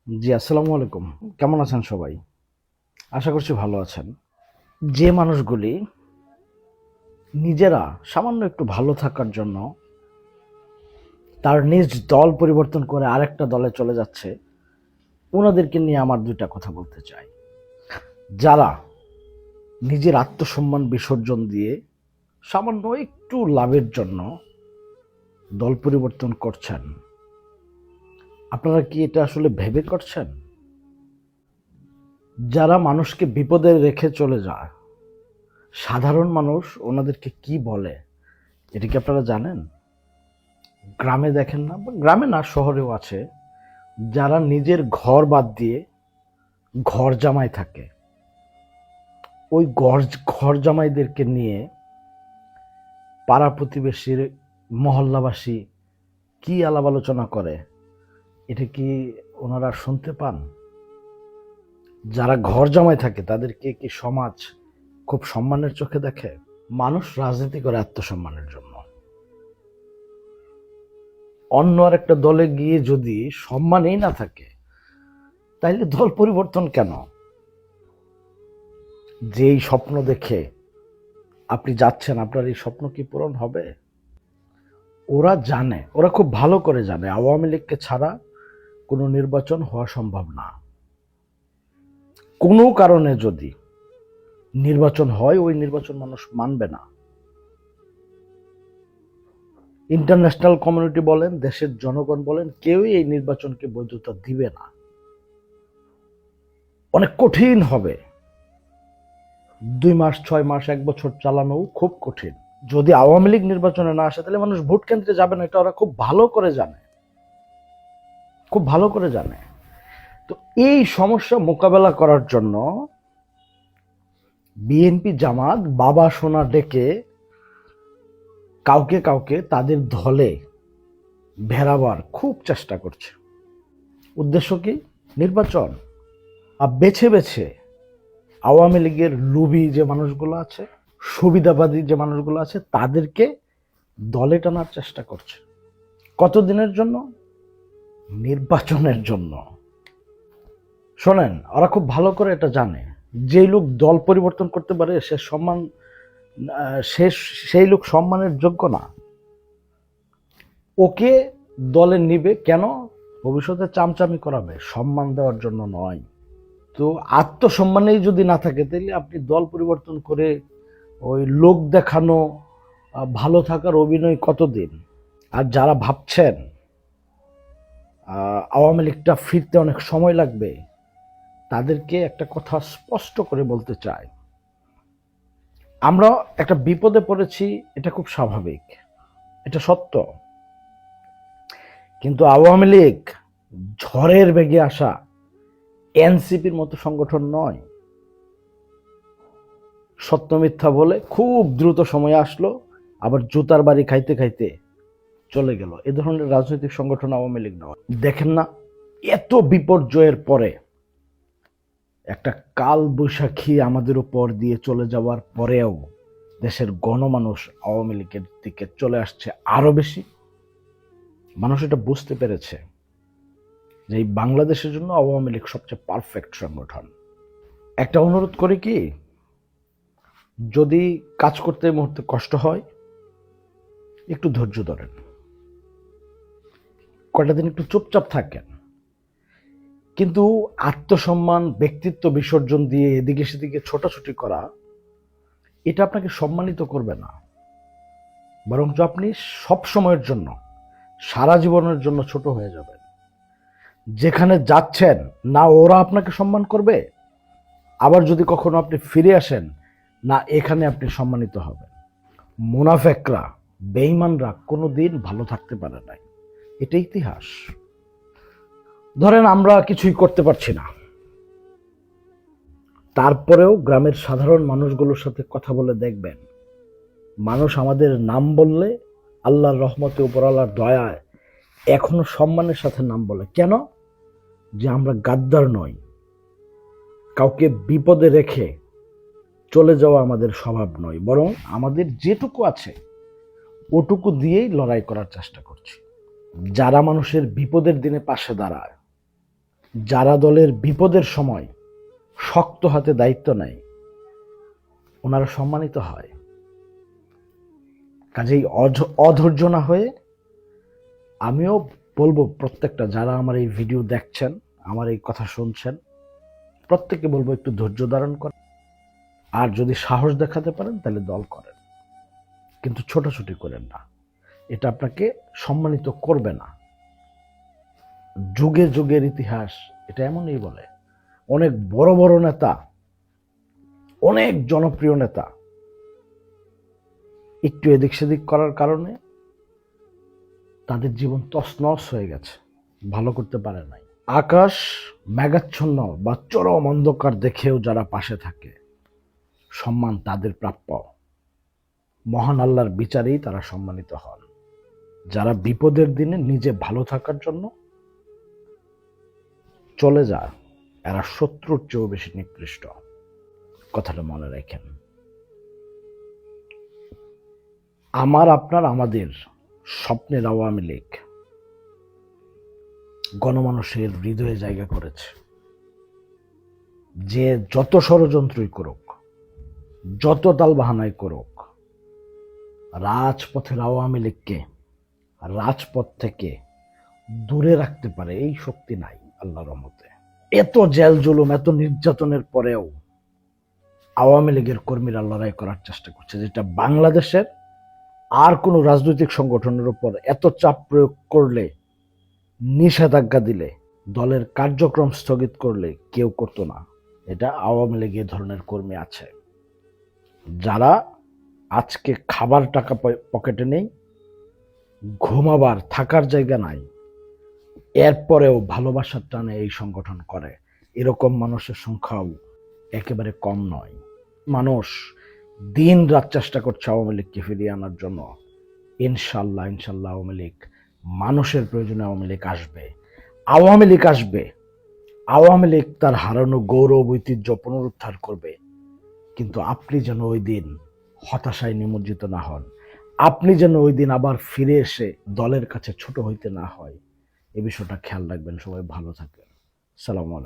জি, আসসালামু আলাইকুম। কেমন আছেন সবাই? আশা করছি ভালো আছেন। যে মানুষগুলি নিজেরা সামান্য একটু ভালো থাকার জন্য তার নিজ দল পরিবর্তন করে আরেকটা দলে চলে যাচ্ছে, ওনাদেরকে নিয়ে আমার ২ টা কথা বলতে চাই। যারা নিজের আত্মসম্মান বিসর্জন দিয়ে সামান্য একটু লাভের জন্য দল পরিবর্তন করছেন, আপনারা কি এটা আসলে ভেবে করছেন? যারা মানুষকে বিপদে রেখে চলে যায়, সাধারণ মানুষ ওনাদেরকে কি বলে, এটা কি আপনারা জানেন? গ্রামে দেখেন না, বা গ্রামে না শহরেও আছে, যারা নিজের ঘর বাদ দিয়ে ঘর জামাই থাকে, ওই ঘর জামাইদেরকে নিয়ে পাড়া প্রতিবেশীর মহল্লাবাসী কি আলাপ আলোচনা করে, এটা কি ওনারা শুনতে পান? যারা ঘর জামাই থাকে তাদেরকে কি সমাজ খুব সম্মানের চোখে দেখে? মানুষ রাজনীতি করে আত্মসম্মানের জন্য। অন্য আর একটা দলে গিয়ে যদি সম্মানই না থাকে, তাইলে দল পরিবর্তন কেন? যেই স্বপ্ন দেখে আপনি যাচ্ছেন, আপনার এই স্বপ্ন কি পূরণ হবে? ওরা জানে, ওরা খুব ভালো করে জানে আওয়ামী লীগকে ছাড়া কোনো নির্বাচন হওয়া সম্ভব না। কোনো কারণে যদি নির্বাচন হয়, ওই নির্বাচন মানুষ মানবে না। ইন্টারন্যাশনাল কমিউনিটি বলেন, দেশের জনগণ বলেন, কেউই এই নির্বাচনকে বৈধতা দিবে না। অনেক কঠিন হবে, 2 মাস, 6 মাস, 1 বছর চালানো খুব কঠিন। যদি আওয়ামী লীগ নির্বাচনে না আসে, তাহলে মানুষ ভোট কেন্দ্রে যাবে না, এটা ওরা খুব ভালো করে জানে, খুব ভালো করে জানে। তো এই সমস্যা মোকাবেলা করার জন্য বিএনপি জামাত বাবা সোনা ডেকে কাউকে কাউকে তাদের দলে ভেড়াবার খুব চেষ্টা করছে। উদ্দেশ্য কি? নির্বাচন। আর বেছে বেছে আওয়ামী লীগের লোভী যে মানুষগুলো আছে, সুবিধাবাদী যে মানুষগুলো আছে, তাদেরকে দলে টানার চেষ্টা করছে। কতদিনের জন্য? নির্বাচনের জন্য। শোনেন, ওরা খুব ভালো করে এটা জানে, যে লোক দল পরিবর্তন করতে পারে সে সম্মান, সে সেই লোক সম্মানের যোগ্য না। ওকে দলে নিবে কেন? ভবিষ্যতে চামচামি করাবে, সম্মান দেওয়ার জন্য নয়। তো আত্মসম্মানেই যদি না থাকে, তাহলে আপনি দল পরিবর্তন করে ওই লোক দেখানো, ভালো থাকার অভিনয় কতদিন? আর যারা ভাবছেন আওয়ামী লীগটা ফিরতে অনেক সময় লাগবে, তাদেরকে একটা কথা স্পষ্ট করে বলতে চাই। আমরা একটা বিপদে পড়েছি, এটা খুব স্বাভাবিক, এটা সত্য। কিন্তু আওয়ামী লীগ ঝড়ের বেগে আসা এনসিপির মতো সংগঠন নয়। সত্য মিথ্যা বলে খুব দ্রুত সময় আসলো, আবার জুতার বাড়ি খাইতে খাইতে চলে গেল। এ ধরনের রাজনৈতিক সংগঠন আওয়ামী লীগ নয়। দেখেন না, এত বিপর্যয়ের পরে, একটা কাল বৈশাখী আমাদের উপর দিয়ে চলে যাওয়ার পরেও দেশের গণমানুষ আওয়ামী লীগের দিকে চলে আসছে আরো বেশি। মানুষ এটা বুঝতে পেরেছে যে এই বাংলাদেশের জন্য আওয়ামী লীগ সবচেয়ে পারফেক্ট সংগঠন। একটা অনুরোধ করি কি, যদি কাজ করতে এই মুহূর্তে কষ্ট হয়, একটু ধৈর্য ধরেন, কয়টা দিন একটু চুপচাপ থাকেন। কিন্তু আত্মসম্মান, ব্যক্তিত্ব বিসর্জন দিয়ে এদিকে সেদিকে ছোটাছুটি করা, এটা আপনাকে সম্মানিত করবে না, বরঞ্চ আপনি সব সময়ের জন্য, সারা জীবনের জন্য ছোট হয়ে যাবেন। যেখানে যাচ্ছেন না ওরা আপনাকে সম্মান করবে, আবার যদি কখনো আপনি ফিরে আসেন না এখানে আপনি সম্মানিত হবেন। মুনাফেকরা, বেঈমানরা কোনোদিন ভালো থাকতে পারে নাই, এটা ইতিহাস। ধরেন আমরা কিছুই করতে পারছি না, তারপরেও গ্রামের সাধারণ মানুষগুলোর সাথে কথা বলে দেখবেন, মানুষ আমাদের নাম বললে আল্লাহর রহমতে, উপর আল্লাহর দয়ায় এখনো সম্মানের সাথে নাম বলে। কেন? যে আমরা গাদ্দার নই, কাউকে বিপদে রেখে চলে যাওয়া আমাদের স্বভাব নয়, বরং আমাদের যেটুকু আছে ওটুকু দিয়েই লড়াই করার চেষ্টা করছি। যারা মানুষের বিপদের দিনে পাশে দাঁড়ায়, যারা দলের বিপদের সময় শক্ত হাতে দায়িত্ব নেয় ওনারা সম্মানিত হয়। কাজেই অধৈর্য না হয়ে আমিও বলবো প্রত্যেকটা যারা আমার এই ভিডিও দেখছেন, আমার এই কথা শুনছেন, প্রত্যেককে বলবো একটু ধৈর্য ধারণ করেন। আর যদি সাহস দেখাতে পারেন তাহলে দল করেন, কিন্তু ছোটাছুটি করেন না। এটা আপনাকে সম্মানিত করবে না। যুগে যুগের ইতিহাস এটা এমনই বলে। অনেক বড় বড় নেতা, অনেক জনপ্রিয় নেতা একটু এদিক সেদিক করার কারণে তাদের জীবন তছনছ হয়ে গেছে, ভালো করতে পারে নাই। আকাশ মেঘাচ্ছন্ন বা চরম অন্ধকার দেখেও যারা পাশে থাকে, সম্মান তাদের প্রাপ্য। মহান আল্লাহর বিচারেই তারা সম্মানিত হন। যারা বিপদের দিনে নিজে ভালো থাকার জন্য চলে যায়, এরা শত্রুর চেয়েও বেশি নিকৃষ্ট। কথাটা মনে রাখেন। আমার আপনার আমাদের স্বপ্নের আওয়ামী লীগ গণমানুষের হৃদয়ে জায়গা করেছে। যে যত ষড়যন্ত্রই করুক, যত তালবাহানাই করুক, রাজপথের আওয়ামী লীগকে রাজপথ থেকে দূরে রাখতে পারে এই শক্তি নাই আল্লাহর রহমতে। এত জেল জুলুম, এত নির্যাতনের পরেও আওয়ামী লীগের কর্মীরা লড়াই করার চেষ্টা করছে, যেটা বাংলাদেশের আর কোনো রাজনৈতিক সংগঠনের উপর এত চাপ প্রয়োগ করলে, নিষেধাজ্ঞা দিলে, দলের কার্যক্রম স্থগিত করলে কেউ করতো না। এটা আওয়ামী লীগের ধরনের কর্মী আছে, যারা আজকে খাবার টাকা পকেটে নেই, ঘুমাবার থাকার জায়গা নাই, এরপরেও ভালোবাসার টানে এই সংগঠন করে। এরকম মানুষের সংখ্যাও একেবারে কম নয়। মানুষ দিন রাত চেষ্টা করছে আওয়ামী লীগকে ফিরিয়ে আনার জন্য। ইনশাল্লাহ ইনশাল্লাহ আওয়ামী লীগ, মানুষের প্রয়োজনে আওয়ামী লীগ আসবে। আওয়ামী লীগ আসবে, আওয়ামী লীগ তার হারানো গৌরব ঐতিহ্য পুনরুদ্ধার করবে। কিন্তু আপনি যেন ওই দিন হতাশায় নিমজ্জিত না হন, আপনি যেন ওই দিন আবার ফিরে এসে দলের কাছে ছোট হইতে না হয়, এ বিষয়টা খেয়াল রাখবেন। সবাই ভালো থাকবেন। সালাম আলাইকুম।